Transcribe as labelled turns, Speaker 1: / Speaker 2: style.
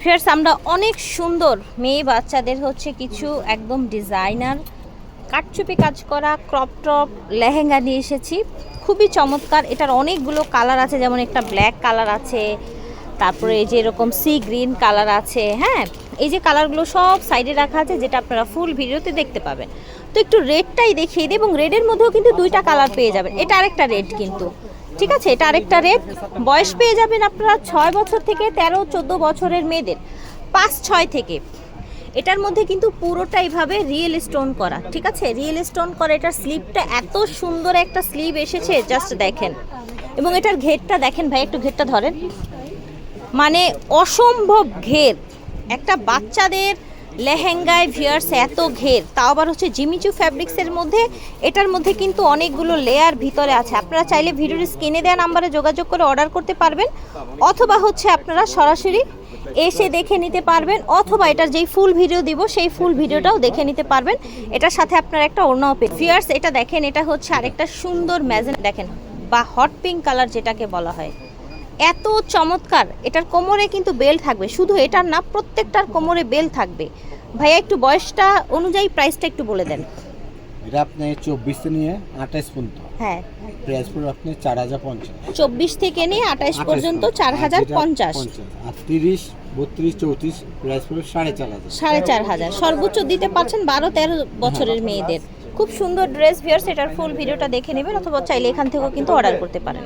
Speaker 1: Friends, আমরা অনেক সুন্দর মেয়ে বাচ্চাদের হচ্ছে কিছু একদম ডিজাইনার কাটচুপি কাজ করা ক্রপ টপ লেহেঙ্গা নিয়ে এসেছি। খুবই চমৎকার। এটার অনেকগুলো কালার আছে, যেমন একটা ব্ল্যাক কালার আছে, তারপরে এই যে এরকম সি গ্রিন কালার আছে। হ্যাঁ, এই যে কালারগুলো সব সাইডে রাখা আছে, যেটা আপনারা ফুল ভিডিওতে দেখতে পাবেন। তো একটু রেডটাই দেখিয়ে দিই, এবং রেডের মধ্যেও কিন্তু দুইটা কালার পেয়ে যাবেন। এটা আরেকটা রেড কিন্তু, ঠিক আছে, এটা আরেকটা রেড। বয়স পেয়ে যাবেন আপনারা 6 বছর থেকে 13-14 বছরের মেয়েদের, 5-6 থেকে। এটার মধ্যে কিন্তু পুরোটা এইভাবে রিয়েল স্টোন করা, ঠিক আছে, রিয়েল স্টোন করা। এটার স্লিভটা এত সুন্দর একটা স্লিভ এসেছে, জাস্ট দেখেন। এবং এটার ঘেরটা দেখেন ভাই, একটু ঘেরটা ধরেন, মানে অসম্ভব ঘের। একটা বাচ্চাদের লেহেঙ্গায় ভিয়ার্স এত ঘের, তাও আবার হচ্ছে জিমিচু ফ্যাব্রিক্সের মধ্যে। এটার মধ্যে কিন্তু অনেকগুলো লেয়ার ভিতরে আছে। আপনারা চাইলে ভিডিওর স্ক্রিনে দেওয়া নাম্বারে যোগাযোগ করে অর্ডার করতে পারবেন, অথবা হচ্ছে আপনারা সরাসরি এসে দেখে নিতে পারবেন, অথবা এটার যেই ফুল ভিডিও দিব সেই ফুল ভিডিওটাও দেখে নিতে পারবেন। এটার সাথে আপনারা একটা ওড়নাও পেয়ে ভিয়ার্স। এটা দেখেন, এটা হচ্ছে আরেকটা সুন্দর ম্যাজেন দেখেন, বা হট পিঙ্ক কালার যেটাকে বলা হয়, এত চমৎকার। এটার কোমরে কিন্তু বেল থাকবে, শুধু এটার না, প্রত্যেকটার কোমরে বেল থাকবে। ভাইয়া একটু বয়সটা অনুযায়ী প্রাইসটা একটু বলে দেন।
Speaker 2: এটা আপনি 24 থেকে নিয়ে 28 পর্যন্ত।
Speaker 1: হ্যাঁ,
Speaker 2: প্রাইস পড়বে আপনি 4050।
Speaker 1: 24 থেকে নিয়ে 28 পর্যন্ত 4050।
Speaker 2: আর 30, 32, 34 প্রাইস পড়বে 4500।
Speaker 1: 4500 সর্বোচ্চ দিতে পারছেন 12-13 বছরের মেয়েদের। খুব সুন্দর ড্রেস ভিউয়ার্স। এটার ফুল ভিডিওটা দেখে নেবেন, অথবা চাইলে এখান থেকেও কিন্তু অর্ডার করতে পারেন।